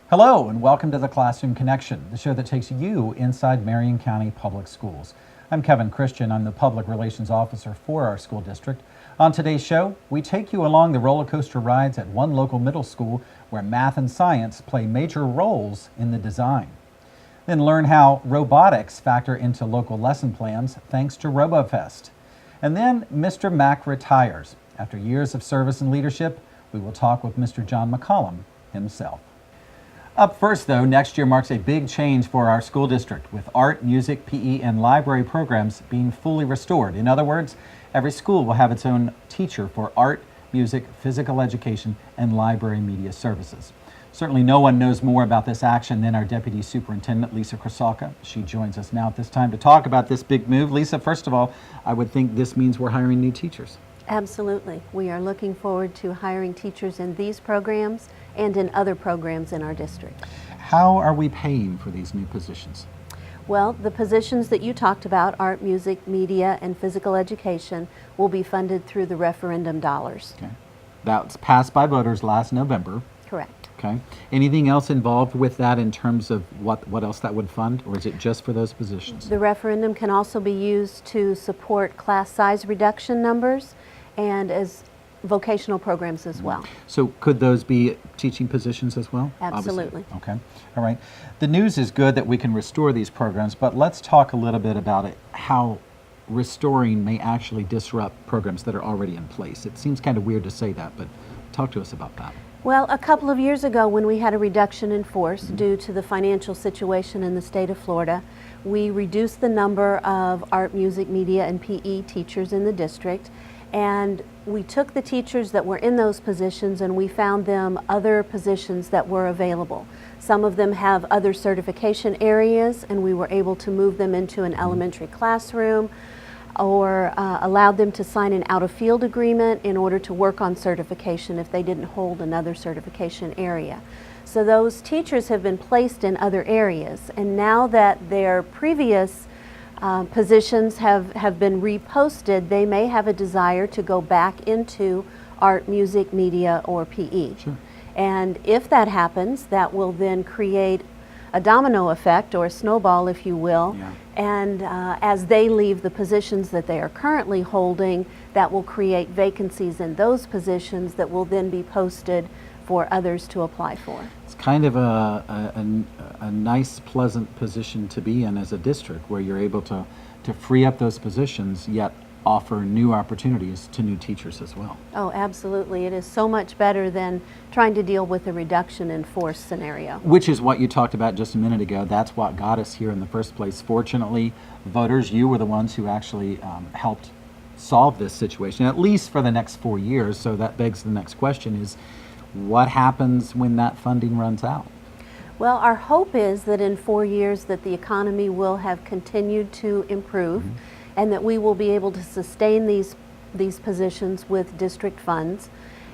Hello and welcome to the Classroom Connection, the show that takes you inside Marion County Public Schools. I'm Kevin Christian. I'm the Public Relations Officer for our school district. On today's show, we take you along the roller coaster rides at one local middle school where math and science play major roles in the design. Then learn how robotics factor into local lesson plans thanks to Robofest. And then Mr. Mack retires. After years of service and leadership, we will talk with Mr. John McCollum himself. Up first, though, next year marks a big change for our school district, with art, music, PE, and library programs being fully restored. In other words, every school will have its own teacher for art, music, physical education, and library media services. Certainly no one knows more about this action than our Deputy Superintendent, Lisa Krysalka. She joins us now at this time to talk about this big move. Lisa, first of all, I would think this means we're hiring new teachers. Absolutely. We are looking forward to hiring teachers in these programs and in other programs in our district. How are we paying for these new positions? Well, the positions that you talked about, art, music, media, and physical education, will be funded through the referendum dollars. Okay. That was passed by voters last November. Correct. Okay. Anything else involved with that in terms of what else that would fund, or is it just for those positions? The referendum can also be used to support class size reduction numbers and as vocational programs as well. So could those be teaching positions as well? Absolutely. Obviously. Okay. All right. The news is good that we can restore these programs, but let's talk a little bit about it, how restoring may actually disrupt programs that are already in place. It seems kind of weird to say that, but talk to us about that. Well, a couple of years ago when we had a reduction in force due to the financial situation in the state of Florida, we reduced the number of art, music, media, and PE teachers in the district, and we took the teachers that were in those positions and we found them other positions that were available. Some of them have other certification areas and we were able to move them into an elementary classroom or allowed them to sign an out-of-field agreement in order to work on certification if they didn't hold another certification area. So those teachers have been placed in other areas, and now that their previous positions have been reposted, they may have a desire to go back into art, music, media, or PE. Sure. And if that happens, that will then create a domino effect or a snowball, if you will. Yeah. And as they leave the positions that they are currently holding, that will create vacancies in those positions that will then be posted for others to apply for. It's kind of a nice, pleasant position to be in as a district where you're able to free up those positions, yet offer new opportunities to new teachers as well. Oh, absolutely. It is so much better than trying to deal with a reduction in force scenario. Which is what you talked about just a minute ago. That's what got us here in the first place. Fortunately, voters, you were the ones who actually helped solve this situation, at least for the next 4 years. So that begs the next question is, what happens when that funding runs out? Well, our hope is that in 4 years that the economy will have continued to improve and that we will be able to sustain these positions with district funds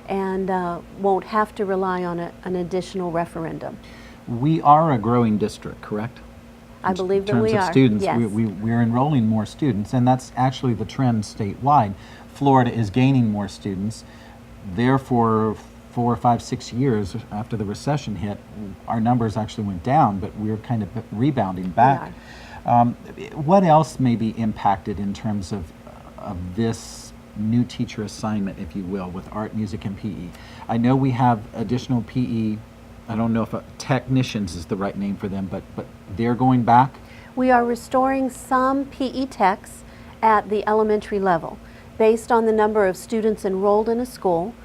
and won't have to rely on an additional referendum. We are a growing district, correct? I believe that we are. In terms of students, yes. we're enrolling more students, and that's actually the trend statewide. Florida is gaining more students. Therefore, 4, 5, 6 years after the recession hit, our numbers actually went down, but we're kind of rebounding back. What else may be impacted in terms of this new teacher assignment, if you will, with art, music, and PE? I know we have additional PE, I don't know if technicians is the right name for them, but they're going back? We are restoring some PE techs at the elementary level. Based on the number of students enrolled in a school,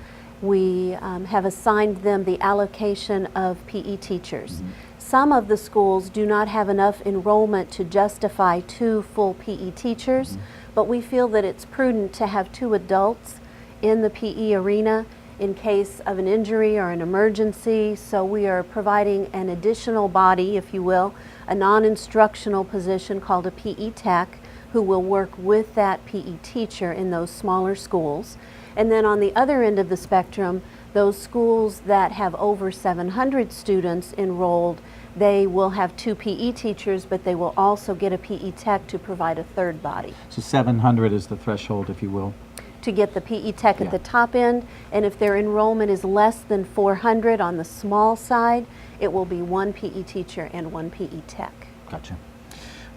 we have assigned them the allocation of PE teachers. Some of the schools do not have enough enrollment to justify 2 full PE teachers, but we feel that it's prudent to have 2 adults in the PE arena in case of an injury or an emergency. So we are providing an additional body, if you will, a non-instructional position called a PE tech who will work with that PE teacher in those smaller schools. And then on the other end of the spectrum, those schools that have over 700 students enrolled, they will have 2 PE teachers, but they will also get a PE tech to provide a third body. So 700 is the threshold, if you will? to get the PE tech at the top end, and if their enrollment is less than 400 on the small side, it will be one PE teacher and one PE tech. Gotcha.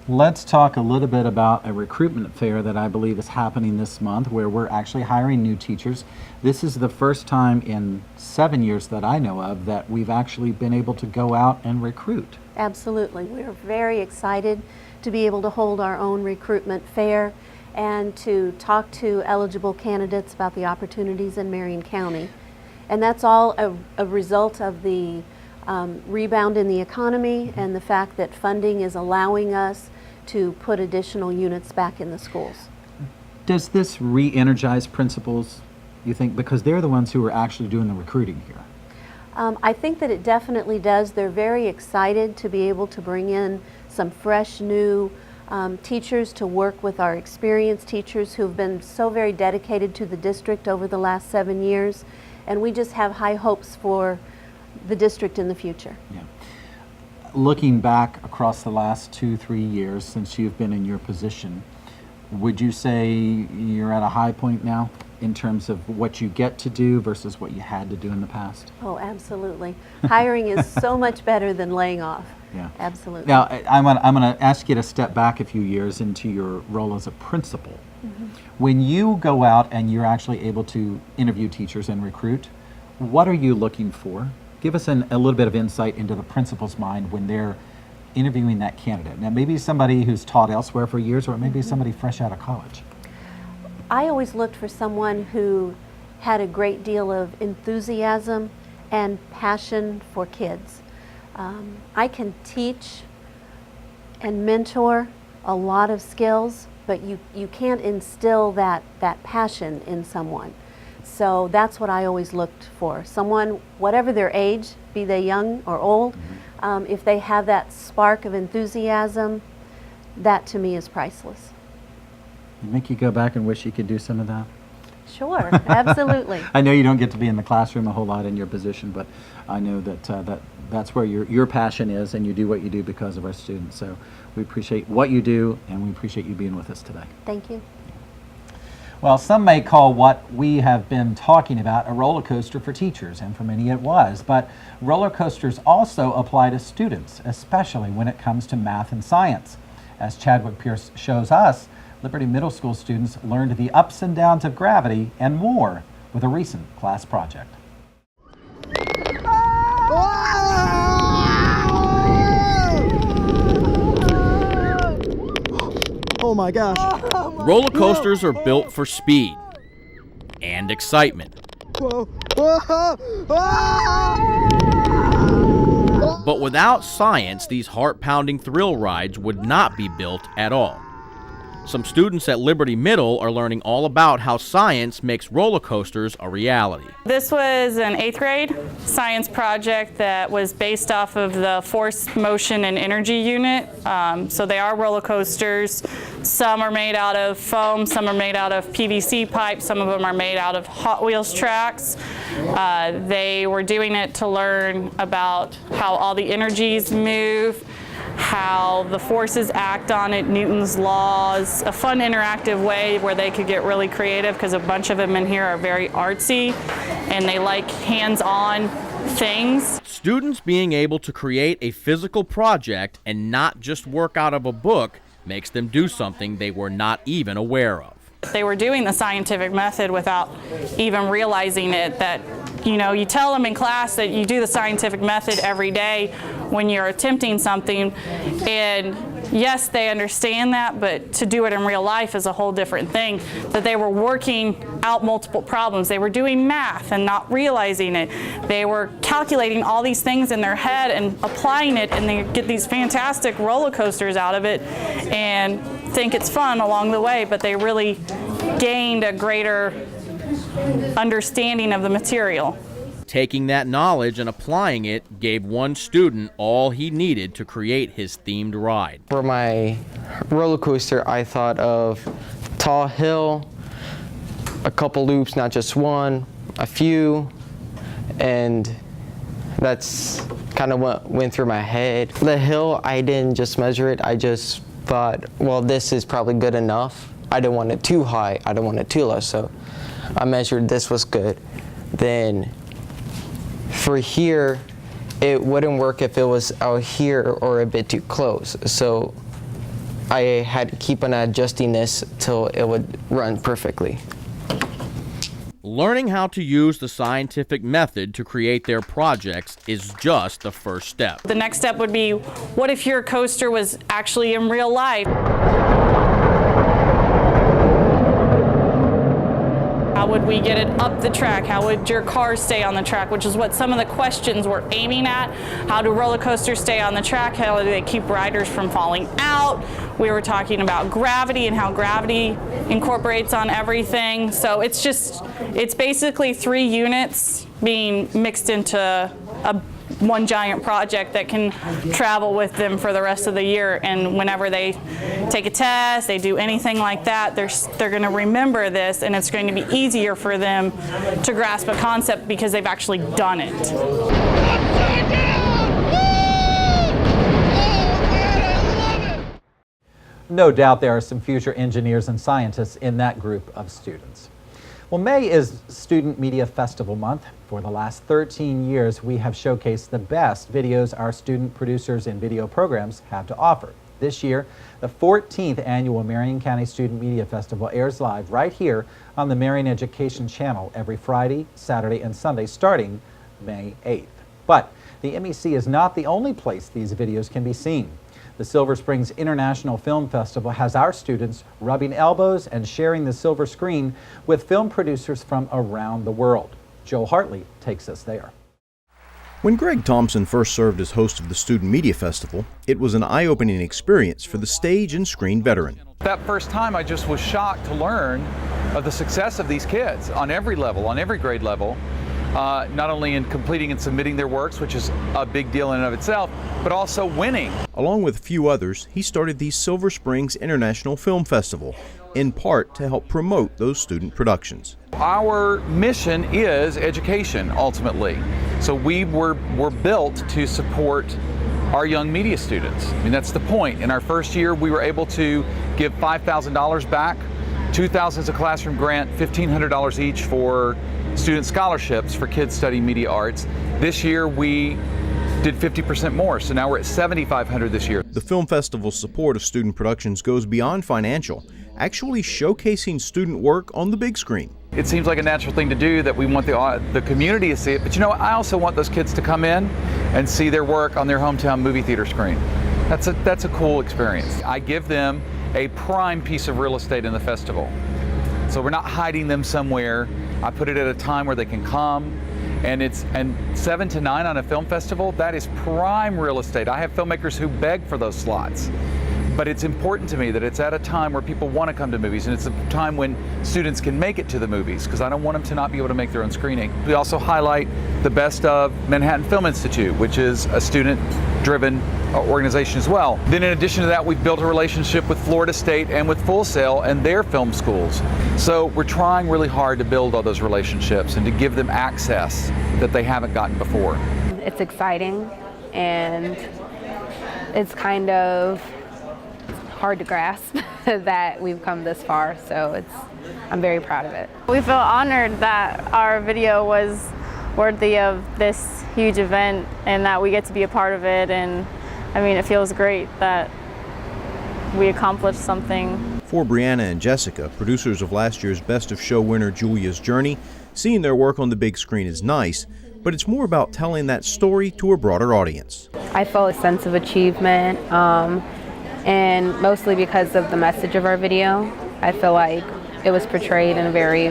Let's talk a little bit about a recruitment fair that I believe is happening this month where we're actually hiring new teachers. This is the first time in 7 years that I know of that we've actually been able to go out and recruit. Absolutely. We're very excited to be able to hold our own recruitment fair and to talk to eligible candidates about the opportunities in Marion County. And that's all a result of the rebound in the economy and the fact that funding is allowing us to put additional units back in the schools. Does this re-energize principals, you think, because they're the ones who are actually doing the recruiting here? I think that it definitely does. They're very excited to be able to bring in some fresh new teachers to work with our experienced teachers who've been so very dedicated to the district over the last 7 years, and we just have high hopes for the district in the future. Yeah. Looking back across the last 2-3 years since you've been in your position, would you say you're at a high point now in terms of what you get to do versus what you had to do in the past? Oh, absolutely. Hiring is so much better than laying off. Yeah. Absolutely. Now, I'm going to ask you to step back a few years into your role as a principal. Mm-hmm. When you go out and you're actually able to interview teachers and recruit, what are you looking for? Give us a little bit of insight into the principal's mind when they're interviewing that candidate. Now, maybe somebody who's taught elsewhere for years, or maybe somebody fresh out of college. I always looked for someone who had a great deal of enthusiasm and passion for kids. I can teach and mentor a lot of skills, but you can't instill that passion in someone. So that's what I always looked for. Someone, whatever their age, be they young or old, if they have that spark of enthusiasm, that to me is priceless. Make you go back and wish you could do some of that? Sure, absolutely. I know you don't get to be in the classroom a whole lot in your position, but I know that that's where your passion is, and you do what you do because of our students. So we appreciate what you do, and we appreciate you being with us today. Thank you. Well, some may call what we have been talking about a roller coaster for teachers, and for many it was, but roller coasters also apply to students, especially when it comes to math and science. As Chadwick Pierce shows us, Liberty Middle School students learned the ups and downs of gravity and more with a recent class project. Oh my gosh. Roller coasters are built for speed and excitement. Whoa. But without science, these heart-pounding thrill rides would not be built at all. Some students at Liberty Middle are learning all about how science makes roller coasters a reality. This was an 8th grade science project that was based off of the force, motion, and energy unit. So they are roller coasters. Some are made out of foam, some are made out of PVC pipe, some of them are made out of Hot Wheels tracks. They were doing it to learn about how all the energies move, how the forces act on it, Newton's laws, a fun interactive way where they could get really creative because a bunch of them in here are very artsy and they like hands-on things. Students being able to create a physical project and not just work out of a book makes them do something they were not even aware of. They were doing the scientific method without even realizing it, that you tell them in class that you do the scientific method every day when you're attempting something, and yes, they understand that, but to do it in real life is a whole different thing. That they were working out multiple problems. They were doing math and not realizing it. They were calculating all these things in their head and applying it, and they get these fantastic roller coasters out of it and think it's fun along the way, but they really gained a greater understanding of the material. Taking that knowledge and applying it gave one student all he needed to create his themed ride. For my roller coaster, I thought of tall hill, a couple loops, not just one, a few, and that's kind of what went through my head. The hill, I didn't just measure it, I just thought, well, this is probably good enough. I didn't want it too high, I didn't want it too low, so I measured this was good. Then for here, it wouldn't work if it was out here or a bit too close. So I had to keep on adjusting this till it would run perfectly. Learning how to use the scientific method to create their projects is just the first step. The next step would be, what if your coaster was actually in real life? How would we get it up the track? How would your car stay on the track? Which is what some of the questions we're aiming at. How do roller coasters stay on the track? How do they keep riders from falling out? We were talking about gravity and how gravity incorporates on everything. So it's basically 3 units being mixed into one giant project that can travel with them for the rest of the year. And whenever they take a test, they do anything like that, they're going to remember this, and it's going to be easier for them to grasp a concept because they've actually done it. Upside down! Woo! Oh man, I love it! No doubt there are some future engineers and scientists in that group of students. Well, May is Student Media Festival month. For the last 13 years, we have showcased the best videos our student producers and video programs have to offer. This year, the 14th annual Marion County Student Media Festival airs live right here on the Marion Education Channel every Friday, Saturday, and Sunday starting May 8th. But the MEC is not the only place these videos can be seen. The Silver Springs International Film Festival has our students rubbing elbows and sharing the silver screen with film producers from around the world. Joe Hartley takes us there. When Greg Thompson first served as host of the Student Media Festival, it was an eye-opening experience for the stage and screen veteran. That first time I just was shocked to learn of the success of these kids on every level, on every grade level. Not only in completing and submitting their works, which is a big deal in and of itself, but also winning. Along with a few others, he started the Silver Springs International Film Festival, in part to help promote those student productions. Our mission is education, ultimately. So we were built to support our young media students. I mean, that's the point. In our first year, we were able to give $5,000 back, $2,000 as a classroom grant, $1,500 each for student scholarships for kids studying media arts. This year we did 50% more, so now we're at $7,500 this year. The film festival's support of student productions goes beyond financial, actually showcasing student work on the big screen. It seems like a natural thing to do, that we want the community to see it, but you know, I also want those kids to come in and see their work on their hometown movie theater screen. That's a cool experience. I give them a prime piece of real estate in the festival. So we're not hiding them somewhere. I put it at a time where they can come, and 7 to 9 on a film festival, that is prime real estate. I have filmmakers who beg for those slots. But it's important to me that it's at a time where people want to come to movies, and it's a time when students can make it to the movies, because I don't want them to not be able to make their own screening. We also highlight the best of Manhattan Film Institute, which is a student-driven organization as well. Then in addition to that, we've built a relationship with Florida State and with Full Sail and their film schools. So we're trying really hard to build all those relationships and to give them access that they haven't gotten before. It's exciting, and it's kind of hard to grasp that we've come this far, so I'm very proud of it. We feel honored that our video was worthy of this huge event and that we get to be a part of it, and I mean, it feels great that we accomplished something. For Brianna and Jessica, producers of last year's Best of Show winner Julia's Journey, seeing their work on the big screen is nice, but it's more about telling that story to a broader audience. I felt a sense of achievement, and mostly because of the message of our video. I feel like it was portrayed in a very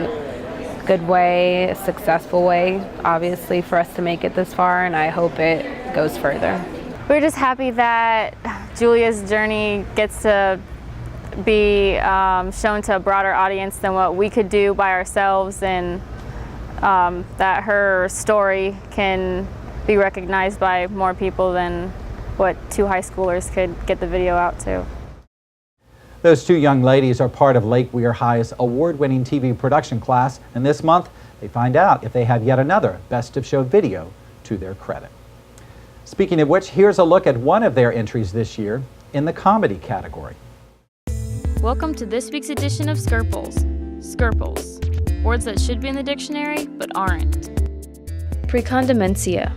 good way, a successful way, obviously, for us to make it this far, and I hope it goes further. We're just happy that Julia's journey gets to be shown to a broader audience than what we could do by ourselves, and that her story can be recognized by more people than what 2 high schoolers could get the video out to. Those 2 young ladies are part of Lake Weir High's award-winning TV production class, and this month they find out if they have yet another Best of Show video to their credit. Speaking of which, here's a look at one of their entries this year in the comedy category. Welcome to this week's edition of Scurples. Scurples, words that should be in the dictionary but aren't. Precondimencia,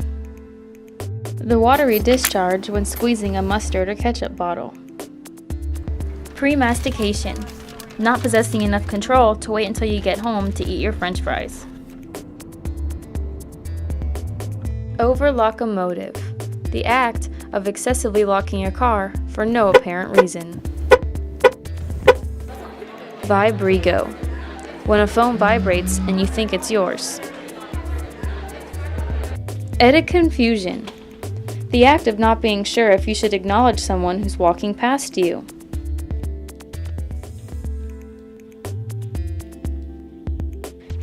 the watery discharge when squeezing a mustard or ketchup bottle. Pre-mastication, not possessing enough control to wait until you get home to eat your french fries. Over-locomotive, the act of excessively locking your car for no apparent reason. Vibrigo, when a phone vibrates and you think it's yours. Confusion, the act of not being sure if you should acknowledge someone who's walking past you.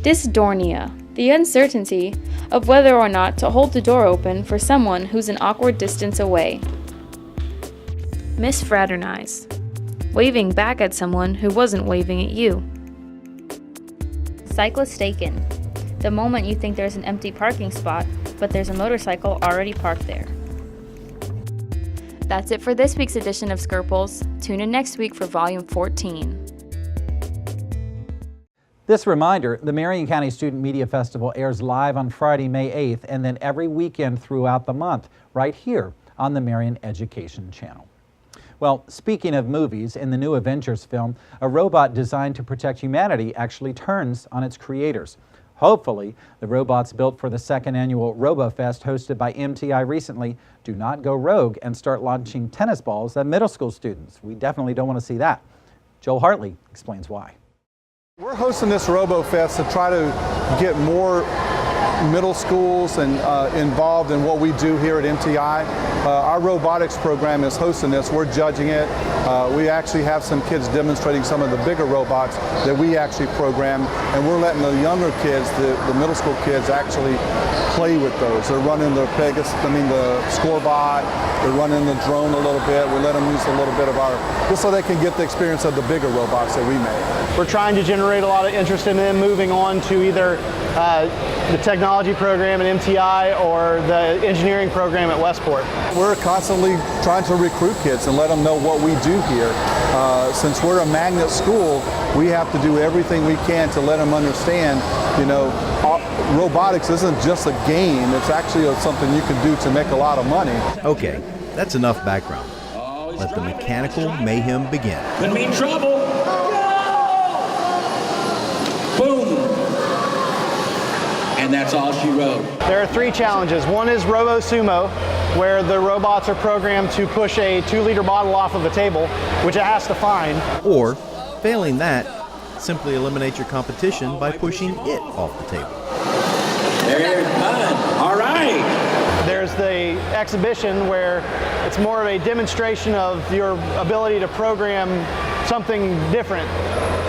Dysdornia, the uncertainty of whether or not to hold the door open for someone who's an awkward distance away. Misfraternize, waving back at someone who wasn't waving at you. Cyclistaken, the moment you think there's an empty parking spot, but there's a motorcycle already parked there. That's it for this week's edition of Scurples. Tune in next week for Volume 14. This reminder, the Marion County Student Media Festival airs live on Friday, May 8th, and then every weekend throughout the month, right here on the Marion Education Channel. Well, speaking of movies, in the new Avengers film, a robot designed to protect humanity actually turns on its creators. Hopefully, the robots built for the second annual Robofest hosted by MTI recently do not go rogue and start launching tennis balls at middle school students. We definitely don't want to see that. Joel Hartley explains why. We're hosting this Robofest to try to get more middle schools and involved in what we do here at MTI. Our robotics program is hosting this. We're judging it. We actually have some kids demonstrating some of the bigger robots that we actually program, and we're letting the younger kids, the middle school kids, actually play with those. They're running the the Scorebot. They're running the drone a little bit. We let them use a little bit of just so they can get the experience of the bigger robots that we make. We're trying to generate a lot of interest in them moving on to either the technology program at MTI or the engineering program at Westport. We're constantly trying to recruit kids and let them know what we do here. Since we're a magnet school, we have to do everything we can to let them understand, robotics isn't just a game, it's actually something you can do to make a lot of money. Okay, that's enough background. Let the mechanical mayhem begin. Could mean trouble. Boom. And that's all she wrote. There are 3 challenges. One is Robo Sumo, where the robots are programmed to push a 2-liter bottle off of a table, which it has to find. Or, failing that, simply eliminate your competition by pushing it off the table. They're done. All right. There's the exhibition where it's more of a demonstration of your ability to program something different.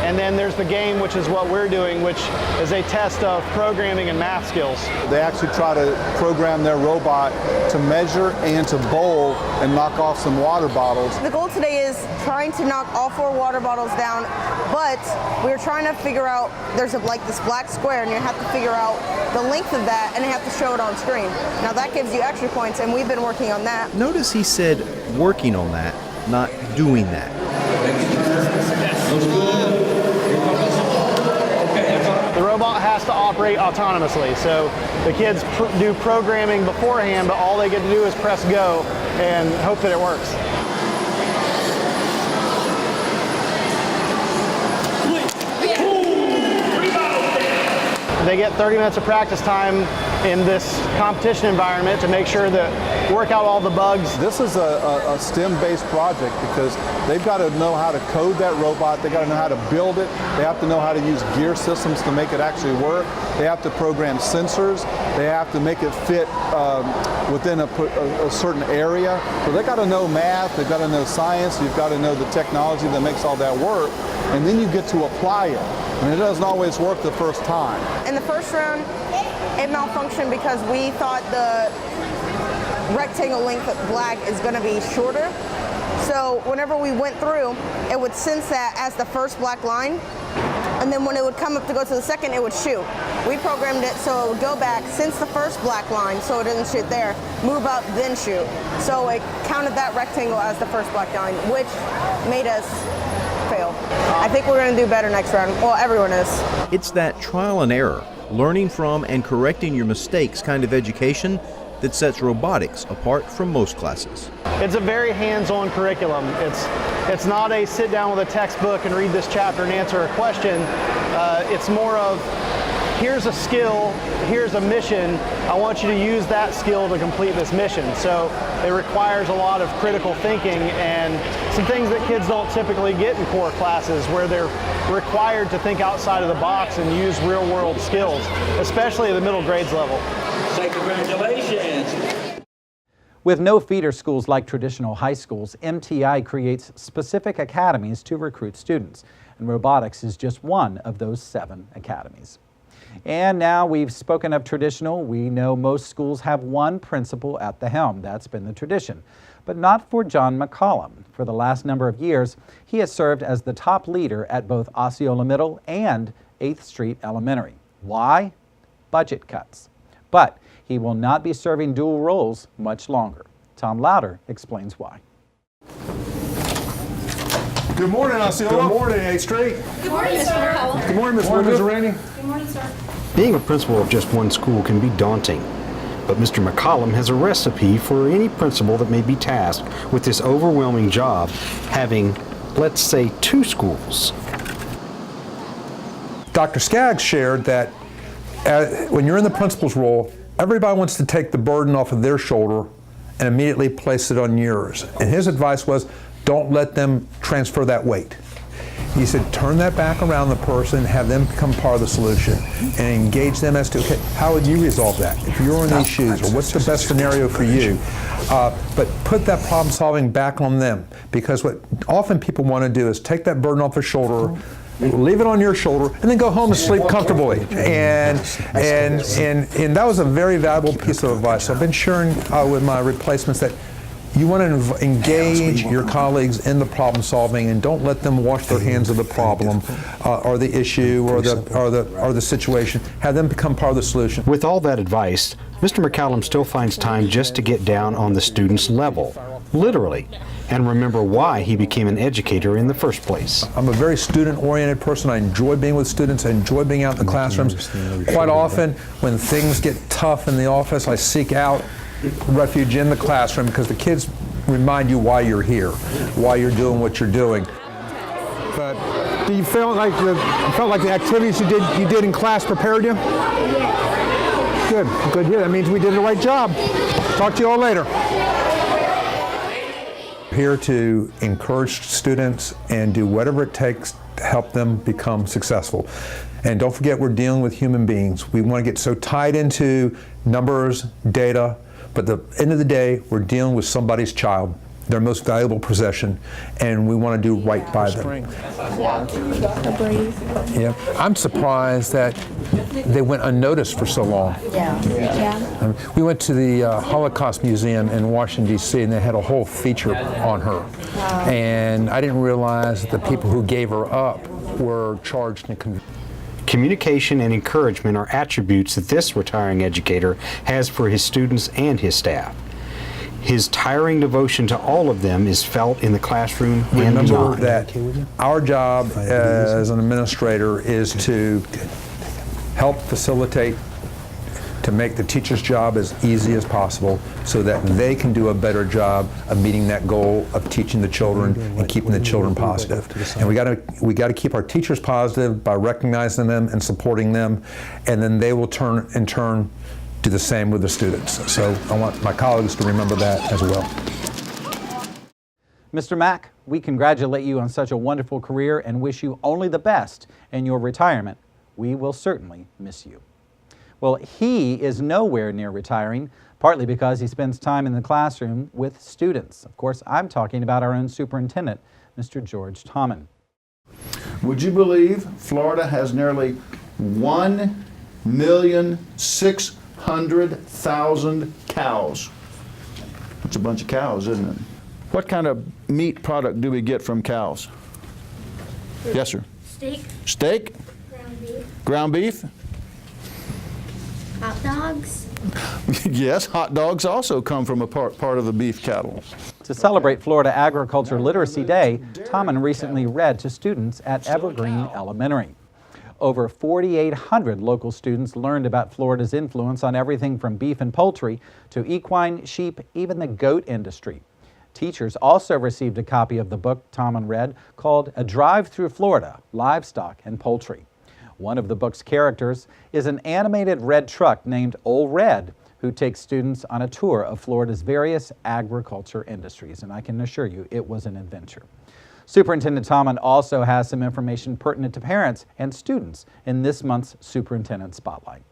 And then there's the game, which is what we're doing, which is a test of programming and math skills. They actually try to program their robot to measure and to bowl and knock off some water bottles. The goal today is trying to knock all 4 water bottles down, but we're trying to figure out, there's this black square, and you have to figure out the length of that, and you have to show it on screen. Now that gives you extra points, and we've been working on that. Notice he said working on that, not doing that. The robot has to operate autonomously, so the kids do programming beforehand, but all they get to do is press go and hope that it works. They get 30 minutes of practice time in this competition environment to make sure that work out all the bugs. This is a STEM-based project because they've got to know how to code that robot, they've got to know how to build it, they have to know how to use gear systems to make it actually work, they have to program sensors, they have to make it fit within a certain area. So they've got to know math, they've got to know science, you've got to know the technology that makes all that work, and then you get to apply it. And it doesn't always work the first time. In the first round, it malfunctioned because we thought the rectangle length of black is going to be shorter. So whenever we went through, it would sense that as the first black line, and then when it would come up to go to the second, it would shoot. We programmed it so it would go back, sense the first black line so it didn't shoot there, move up, then shoot. So it counted that rectangle as the first black line, which made us failed. I think we're going to do better next round. Well, everyone is. It's that trial and error, learning from and correcting your mistakes kind of education that sets robotics apart from most classes. It's a very hands-on curriculum. It's not a sit down with a textbook and read this chapter and answer a question. It's more of, here's a skill, here's a mission, I want you to use that skill to complete this mission. So it requires a lot of critical thinking and some things that kids don't typically get in core classes, where they're required to think outside of the box and use real-world skills, especially at the middle grades level. Say congratulations. With no feeder schools like traditional high schools, MTI creates specific academies to recruit students, and robotics is just one of those 7 academies. And now we've spoken of traditional, we know most schools have one principal at the helm. That's been the tradition. But not for John McCollum. For the last number of years, he has served as the top leader at both Osceola Middle and 8th Street Elementary. Why? Budget cuts. But he will not be serving dual roles much longer. Tom Louder explains why. Good morning, Osceola. Good morning, 8th Street. Good morning, sir. Good morning, Ms. Rainey. Good morning, sir. Being a principal of just one school can be daunting, but Mr. McCollum has a recipe for any principal that may be tasked with this overwhelming job, having, let's say, 2 schools. Dr. Skaggs shared that when you're in the principal's role, everybody wants to take the burden off of their shoulder and immediately place it on yours. And his advice was, don't let them transfer that weight. He said, turn that back around the person, have them become part of the solution, and engage them as to, okay, how would you resolve that? If you're in these shoes, or what's the best scenario for you? But put that problem solving back on them, because what often people want to do is take that burden off their shoulder, leave it on your shoulder, and then go home and sleep comfortably. And that was a very valuable piece of advice. So I've been sharing with my replacements that you want to engage your colleagues in the problem solving, and don't let them wash their hands of the problem or the issue or the situation. Have them become part of the solution. With all that advice, Mr. McCollum still finds time just to get down on the student's level, literally, and remember why he became an educator in the first place. I'm a very student-oriented person. I enjoy being with students. I enjoy being out in the classrooms. Quite often, when things get tough in the office, I seek out refuge in the classroom, because the kids remind you why you're here, why you're doing what you're doing. But do you feel like the activities you did in class prepared you? Yeah. Good. Yeah, that means we did the right job. Talk to you all later. Here to encourage students and do whatever it takes to help them become successful. And don't forget, we're dealing with human beings. We want to get so tied into numbers, data, but at the end of the day, we're dealing with somebody's child, their most valuable possession, and we want to do right by them. Yeah, I'm surprised that they went unnoticed for so long. Yeah. We went to the Holocaust Museum in Washington, D.C., and they had a whole feature on her. And I didn't realize that the people who gave her up were charged and convicted. Communication and encouragement are attributes that this retiring educator has for his students and his staff. His tiring devotion to all of them is felt in the classroom and Remember beyond. that our job as an administrator is to help facilitate, to make the teacher's job as easy as possible so that they can do a better job of meeting that goal of teaching the children and keeping the children positive. And we got to keep our teachers positive by recognizing them and supporting them, and then they will in turn do the same with the students. So I want my colleagues to remember that as well. Mr. Mack, we congratulate you on such a wonderful career and wish you only the best in your retirement. We will certainly miss you. Well, he is nowhere near retiring, partly because he spends time in the classroom with students. Of course, I'm talking about our own superintendent, Mr. George Tomyn. Would you believe Florida has nearly 1,600,000 cows? That's a bunch of cows, isn't it? What kind of meat product do we get from cows? Yes, sir. Steak. Steak? Ground beef. Ground beef? Hot dogs. Yes, hot dogs also come from a part of the beef cattle. To celebrate Florida Agriculture Literacy Day, Tomyn recently read to students at Evergreen Elementary. Over 4,800 local students learned about Florida's influence on everything from beef and poultry to equine, sheep, even the goat industry. Teachers also received a copy of the book Tomyn read called A Drive Through Florida, Livestock and Poultry. One of the book's characters is an animated red truck named Old Red, who takes students on a tour of Florida's various agriculture industries, and I can assure you it was an adventure. Superintendent Tomyn also has some information pertinent to parents and students in this month's Superintendent Spotlight.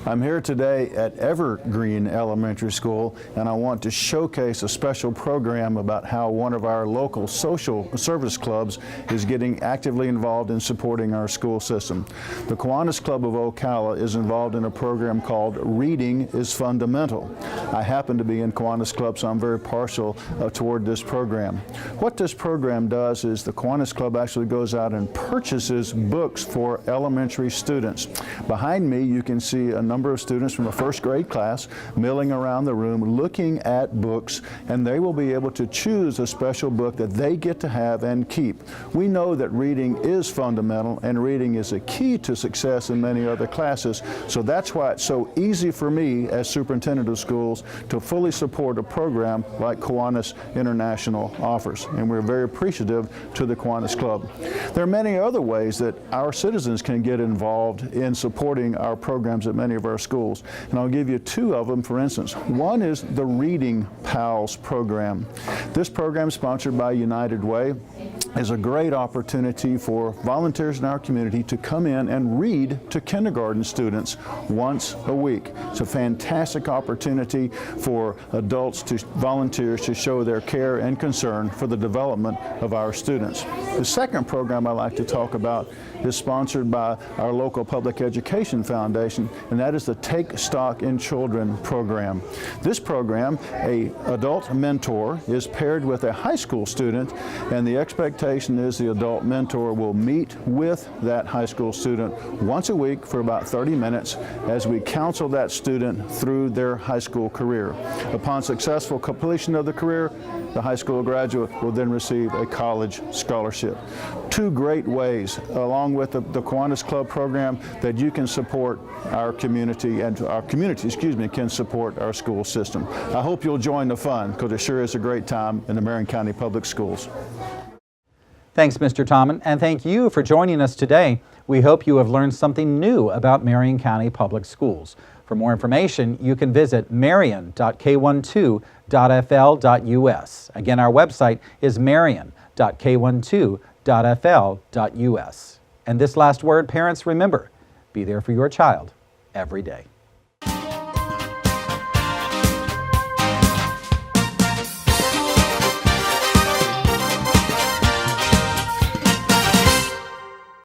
I'm here today at Evergreen Elementary School, and I want to showcase a special program about how one of our local social service clubs is getting actively involved in supporting our school system. The Kiwanis Club of Ocala is involved in a program called Reading is Fundamental. I happen to be in Kiwanis Club, so I'm very partial toward this program. What this program does is the Kiwanis Club actually goes out and purchases books for elementary students. Behind me you can see a number of students from a first grade class milling around the room looking at books, and they will be able to choose a special book that they get to have and keep. We know that reading is fundamental and reading is a key to success in many other classes, so that's why it's so easy for me as superintendent of schools to fully support a program like Kiwanis International offers, and we're very appreciative to the Kiwanis Club. There are many other ways that our citizens can get involved in supporting our programs at many of our schools, and I'll give you two of them. For instance, one is the Reading Pals program. This program, sponsored by United Way, is a great opportunity for volunteers in our community to come in and read to kindergarten students once a week. It's a fantastic opportunity for adults to volunteers to show their care and concern for the development of our students. The second program I'd like to talk about is sponsored by our local public education foundation, and that is the Take Stock in Children program. This program, an adult mentor is paired with a high school student, and the expectation is the adult mentor will meet with that high school student once a week for about 30 minutes as we counsel that student through their high school career. Upon successful completion of the career, the high school graduate will then receive a college scholarship. Two great ways, along with the Kiwanis Club program, that you can support our community, and our community, can support our school system. I hope you'll join the fun, because it sure is a great time in the Marion County Public Schools. Thanks, Mr. Tomyn, and thank you for joining us today. We hope you have learned something new about Marion County Public Schools. For more information, you can visit marion.k12.fl.us. Again, our website is marion.k12.fl.us. And this last word, parents, remember, be there for your child every day.